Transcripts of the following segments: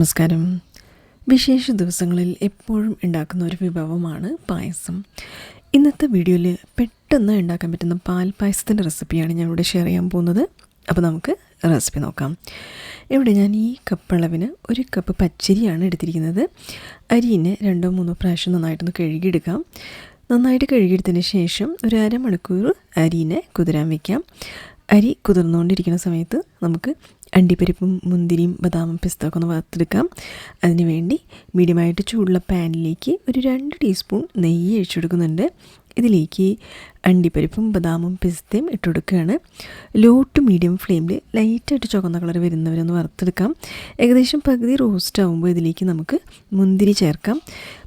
നമസ്കാരം. വിശേഷ ദിവസങ്ങളിൽ എപ്പോഴും ഉണ്ടാക്കുന്ന ഒരു വിഭവമാണ് പായസം. ഇന്നത്തെ വീഡിയോയിൽ പെട്ടെന്ന് ഉണ്ടാക്കാൻ പറ്റുന്ന പാൽ പായസത്തിൻ്റെ റെസിപ്പിയാണ് ഞാനിവിടെ ഷെയർ ചെയ്യാൻ പോകുന്നത്. അപ്പോൾ നമുക്ക് റെസിപ്പി നോക്കാം. ഇവിടെ ഞാൻ ഈ കപ്പ് അളവിന് 1 കപ്പ് പച്ചരിയാണ് എടുത്തിരിക്കുന്നത്. അരിനെ 2-3 പ്രാവശ്യം നന്നായിട്ടൊന്ന് കഴുകിയെടുക്കാം. നന്നായിട്ട് കഴുകിയെടുത്തതിന് ശേഷം ഒരു അരമണിക്കൂർ അരിനെ കുതിരാൻ വയ്ക്കാം. അരി കുതിർന്നുകൊണ്ടിരിക്കുന്ന സമയത്ത് നമുക്ക് അണ്ടിപ്പരിപ്പും മുന്തിരിയും ബദാമും പിസ്തയൊക്കെ ഒന്ന് വറുത്തെടുക്കാം. അതിന് വേണ്ടി മീഡിയമായിട്ട് ചൂടുള്ള പാനിലേക്ക് ഒരു 2 ടീസ്പൂൺ നെയ്യ് ഒഴിച്ചെടുക്കുന്നുണ്ട്. ഇതിലേക്ക് അണ്ടിപ്പരിപ്പും ബദാമും പിസ്തയും ഇട്ടുകൊടുക്കുകയാണ്. ലോ ടു മീഡിയം ഫ്ലെയിമിൽ ലൈറ്റായിട്ട് ചുവന്ന കളർ വരുന്നവരൊന്ന് വറുത്തെടുക്കാം. ഏകദേശം പകുതി റോസ്റ്റ് ആകുമ്പോൾ ഇതിലേക്ക് നമുക്ക് മുന്തിരി ചേർക്കാം.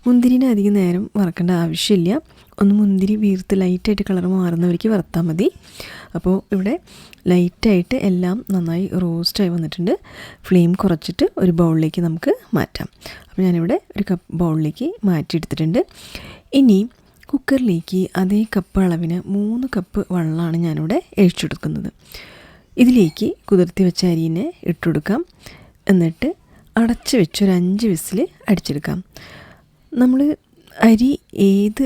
മുന്തിരിനെ അധികം നേരം വറക്കേണ്ട ആവശ്യമില്ല. ഒന്ന് മുന്തിരി വീർത്ത് ലൈറ്റായിട്ട് കളർ മാറുന്നവർക്ക് വറുത്താൽ മതി. അപ്പോൾ ഇവിടെ ലൈറ്റായിട്ട് എല്ലാം നന്നായി റോസ്റ്റായി വന്നിട്ടുണ്ട്. ഫ്ലെയിം കുറച്ചിട്ട് ഒരു ബൗളിലേക്ക് നമുക്ക് മാറ്റാം. അപ്പോൾ ഞാനിവിടെ ഒരു കപ്പ് ബൗളിലേക്ക് മാറ്റിയെടുത്തിട്ടുണ്ട്. ഇനി കുക്കറിലേക്ക് അതേ കപ്പ് അളവിന് 3 കപ്പ് വെള്ളമാണ് ഞാനിവിടെ ഒഴിച്ചെടുക്കുന്നത്. ഇതിലേക്ക് കുതിർത്തി വെച്ച അരിനെ ഇട്ടുകൊടുക്കാം. എന്നിട്ട് അടച്ച് വെച്ചൊരു 5 വിസിൽ അടിച്ചെടുക്കാം. നമ്മൾ അരി ഏത്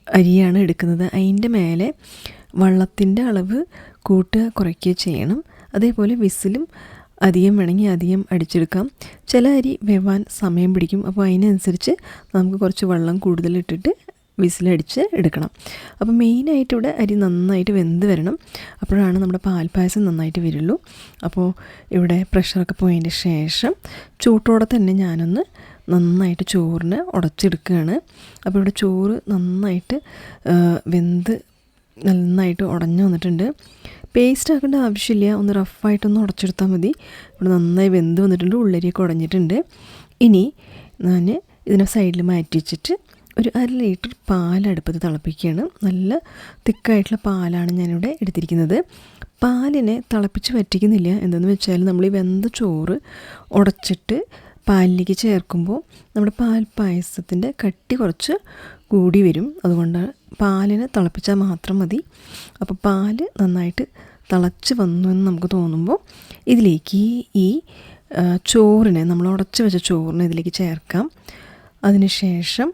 അരിയാണ് എടുക്കുന്നത് അതിൻ്റെ മേലെ വെള്ളത്തിൻ്റെ അളവ് കൂട്ടുക കുറയ്ക്കുക ചെയ്യണം. അതേപോലെ വിസിലും അധികം വേണമെങ്കിൽ അധികം അടിച്ചെടുക്കാം. ചില അരി വേവാൻ സമയം പിടിക്കും. അപ്പോൾ അതിനനുസരിച്ച് നമുക്ക് കുറച്ച് വെള്ളം കൂടുതലിട്ടിട്ട് വിസിലടിച്ച് എടുക്കണം. അപ്പോൾ മെയിനായിട്ട് ഇവിടെ അരി നന്നായിട്ട് വെന്ത് വരണം. അപ്പോഴാണ് നമ്മുടെ പാൽപ്പായസം നന്നായിട്ട് വരുള്ളൂ. അപ്പോൾ ഇവിടെ പ്രഷറൊക്കെ പോയതിൻ്റെ ശേഷം ചൂട്ടോടെ തന്നെ ഞാനൊന്ന് നന്നായിട്ട് ചോറിനെ ഉടച്ചെടുക്കുകയാണ്. അപ്പോൾ ഇവിടെ ചോറ് നന്നായിട്ട് വെന്ത് നന്നായിട്ട് ഉടഞ്ഞു വന്നിട്ടുണ്ട്. പേസ്റ്റ് ആക്കേണ്ട ആവശ്യമില്ല. ഒന്ന് റഫായിട്ടൊന്ന് ഉടച്ചെടുത്താൽ മതി. ഇവിടെ നന്നായി വെന്ത് വന്നിട്ടുണ്ട്. ഉള്ളരിയൊക്കെ ഉടഞ്ഞിട്ടുണ്ട്. ഇനി ഞാൻ ഇതിനെ സൈഡിൽ മാറ്റി വെച്ചിട്ട് ഒരു 1/2 ലിറ്റർ പാൽ അടുപ്പത്ത് തിളപ്പിക്കുകയാണ്. നല്ല തിക്കായിട്ടുള്ള പാലാണ് ഞാനിവിടെ എടുത്തിരിക്കുന്നത്. പാലിനെ തിളപ്പിച്ച് വറ്റിക്കുന്നില്ല. എന്തെന്ന് വെച്ചാൽ നമ്മൾ ഈ വെന്ത ചോറ് ഉടച്ചിട്ട് പാലിലേക്ക് ചേർക്കുമ്പോൾ നമ്മുടെ പാൽ പായസത്തിൻ്റെ കട്ടി കുറച്ച് കൂടി വരും. അതുകൊണ്ട് പാലിനെ തിളപ്പിച്ചാൽ മാത്രം മതി. അപ്പോൾ പാല് നന്നായിട്ട് തിളച്ച് വന്നു എന്ന് നമുക്ക് തോന്നുമ്പോൾ ഇതിലേക്ക് ഈ ചോറിനെ നമ്മൾ ഉടച്ച് വെച്ച ചോറിനെ ഇതിലേക്ക് ചേർക്കാം. അതിനുശേഷം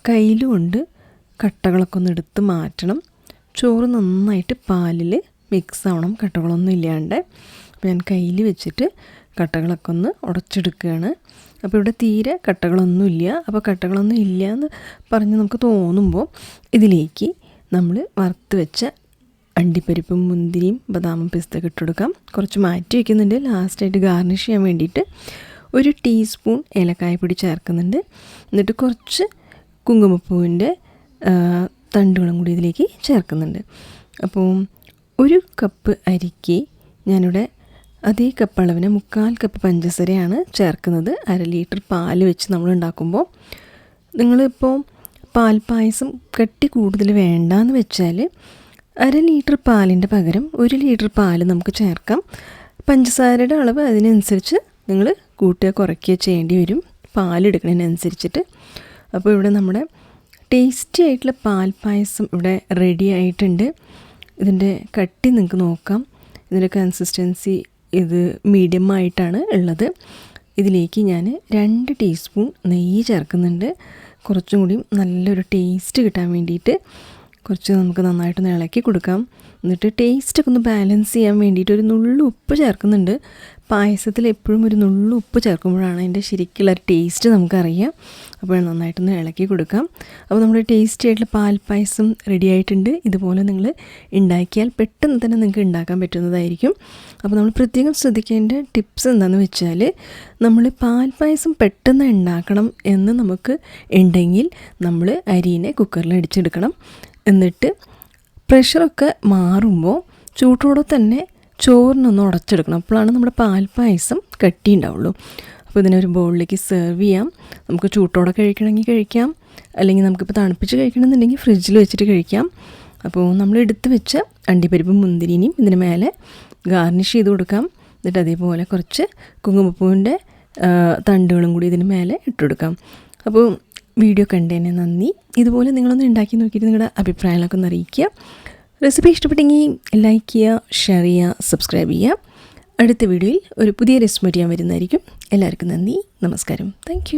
കയ്യിലുകൊണ്ട് കട്ടകളൊക്കെ ഒന്ന് എടുത്ത് മാറ്റണം. ചോറ് നന്നായിട്ട് പാലിൽ മിക്സ് ആവണം, കട്ടകളൊന്നും ഇല്ലാണ്ട്. അപ്പോൾ ഞാൻ കയ്യിൽ വെച്ചിട്ട് കട്ടകളൊക്കെ ഒന്ന് ഉടച്ചെടുക്കുകയാണ്. അപ്പോൾ ഇവിടെ തീരെ കട്ടകളൊന്നുമില്ല. അപ്പോൾ കട്ടകളൊന്നും ഇല്ല എന്ന് പറഞ്ഞ് നമുക്ക് തോന്നുമ്പോൾ ഇതിലേക്ക് നമ്മൾ വറുത്ത് വെച്ച അണ്ടിപ്പരിപ്പും മുന്തിരിയും ബദാമും പിസ്തയൊക്കെ ഇട്ടുകൊടുക്കാം. കുറച്ച് മാറ്റി വയ്ക്കുന്നുണ്ട്. ലാസ്റ്റായിട്ട് ഗാർണിഷ് ചെയ്യാൻ വേണ്ടിയിട്ട് 1 ടീസ്പൂൺ ഏലക്കായപ്പൊടി ചേർക്കുന്നുണ്ട്. എന്നിട്ട് കുറച്ച് കുങ്കുമപ്പൂവിൻ്റെ തണ്ടുകളും കൂടി ഇതിലേക്ക് ചേർക്കുന്നുണ്ട്. അപ്പോൾ 1 കപ്പ് അരിക്ക് ഞാനിവിടെ അതേ കപ്പ് അളവിന് 3/4 കപ്പ് പഞ്ചസാരയാണ് ചേർക്കുന്നത്. 1/2 ലിറ്റർ പാൽ വെച്ച് നമ്മൾ ഉണ്ടാക്കുമ്പോൾ നിങ്ങളിപ്പോൾ പാൽപ്പായസം കട്ടി കൂടുതൽ വേണ്ടാന്ന് വെച്ചാൽ 1/2 ലിറ്റർ പാലിൻ്റെ പകരം 1 ലിറ്റർ പാൽ നമുക്ക് ചേർക്കാം. പഞ്ചസാരയുടെ അളവ് അതിനനുസരിച്ച് നിങ്ങൾ കൂട്ടുക കുറയ്ക്കുക ചെയ്യേണ്ടി വരും, പാലെടുക്കുന്നതിനനുസരിച്ചിട്ട്. അപ്പോൾ ഇവിടെ നമ്മുടെ ടേസ്റ്റി ആയിട്ടുള്ള പാൽപ്പായസം ഇവിടെ റെഡി ആയിട്ടുണ്ട്. ഇതിൻ്റെ കട്ടി നിങ്ങൾക്ക് നോക്കാം. ഇതിൻ്റെ കൺസിസ്റ്റൻസി ഇത് മീഡിയം ആയിട്ടാണ് ഉള്ളത്. ഇതിലേക്ക് ഞാൻ 2 ടീസ്പൂൺ നെയ്യ് ചേർക്കുന്നുണ്ട്. കുറച്ചും കൂടി നല്ലൊരു ടേസ്റ്റ് കിട്ടാൻ വേണ്ടിയിട്ട് കുറച്ച് നമുക്ക് നന്നായിട്ടൊന്ന് ഇളക്കി കൊടുക്കാം. എന്നിട്ട് ടേസ്റ്റൊക്കെ ഒന്ന് ബാലൻസ് ചെയ്യാൻ വേണ്ടിയിട്ട് ഒരു നുള്ളു ഉപ്പ് ചേർക്കുന്നുണ്ട്. പായസത്തിൽ എപ്പോഴും ഒരു നുള്ളു ഉപ്പ് ചേർക്കുമ്പോഴാണ് അതിൻ്റെ ശരിക്കുള്ള ടേസ്റ്റ് നമുക്കറിയാം. അപ്പോൾ നന്നായിട്ടൊന്ന് ഇളക്കി കൊടുക്കാം. അപ്പോൾ നമ്മുടെ ടേസ്റ്റി ആയിട്ടുള്ള പാൽപ്പായസം റെഡി ആയിട്ടുണ്ട്. ഇതുപോലെ നിങ്ങൾ ഉണ്ടാക്കിയാൽ പെട്ടെന്ന് തന്നെ നിങ്ങൾക്ക് ഉണ്ടാക്കാൻ പറ്റുന്നതായിരിക്കും. അപ്പോൾ നമ്മൾ പ്രത്യേകം ശ്രദ്ധിക്കേണ്ട ടിപ്സ് എന്താണെന്ന് വെച്ചാൽ നമ്മൾ പാൽപ്പായസം പെട്ടെന്ന് ഉണ്ടാക്കണം എന്ന് നമുക്ക് ഉണ്ടെങ്കിൽ നമ്മൾ അരിനെ കുക്കറിൽ അടിച്ചെടുക്കണം. എന്നിട്ട് പ്രഷറൊക്കെ മാറുമ്പോൾ ചൂട്ടോടെ തന്നെ ചോറിനൊന്ന് ഉടച്ചെടുക്കണം. അപ്പോഴാണ് നമ്മുടെ പാൽപ്പായസം കട്ടി ഉണ്ടാവുള്ളൂ. അപ്പോൾ ഇതിനൊരു ബൗളിലേക്ക് സെർവ് ചെയ്യാം. നമുക്ക് ചൂട്ടോടെ കഴിക്കണമെങ്കിൽ കഴിക്കാം, അല്ലെങ്കിൽ നമുക്കിപ്പോൾ തണുപ്പിച്ച് കഴിക്കണമെന്നുണ്ടെങ്കിൽ ഫ്രിഡ്ജിൽ വെച്ചിട്ട് കഴിക്കാം. അപ്പോൾ നമ്മൾ എടുത്ത് വെച്ച അണ്ടിപ്പരിപ്പും മുന്തിരിയും ഇതിന് മേലെ ഗാർണിഷ് ചെയ്ത് കൊടുക്കാം. എന്നിട്ട് അതേപോലെ കുറച്ച് കുങ്കുമപ്പൂവിൻ്റെ തണ്ടുകളും കൂടി ഇതിന് മേലെ ഇട്ടുകൊടുക്കാം. അപ്പോൾ വീഡിയോ കണ്ടതിന് നന്ദി. ഇതുപോലെ നിങ്ങളൊന്ന് ഉണ്ടാക്കി നോക്കിയിട്ട് നിങ്ങളുടെ അഭിപ്രായങ്ങളൊക്കെ ഒന്ന് അറിയിക്കുക. റെസിപ്പി ഇഷ്ടപ്പെട്ടെങ്കിൽ ലൈക്ക് ചെയ്യുക, ഷെയർ ചെയ്യുക, സബ്സ്ക്രൈബ് ചെയ്യുക. അടുത്ത വീഡിയോയിൽ ഒരു പുതിയ റെസിപ്പി ഞാൻ വരുന്നതായിരിക്കും. എല്ലാവർക്കും നന്ദി, നമസ്കാരം. താങ്ക്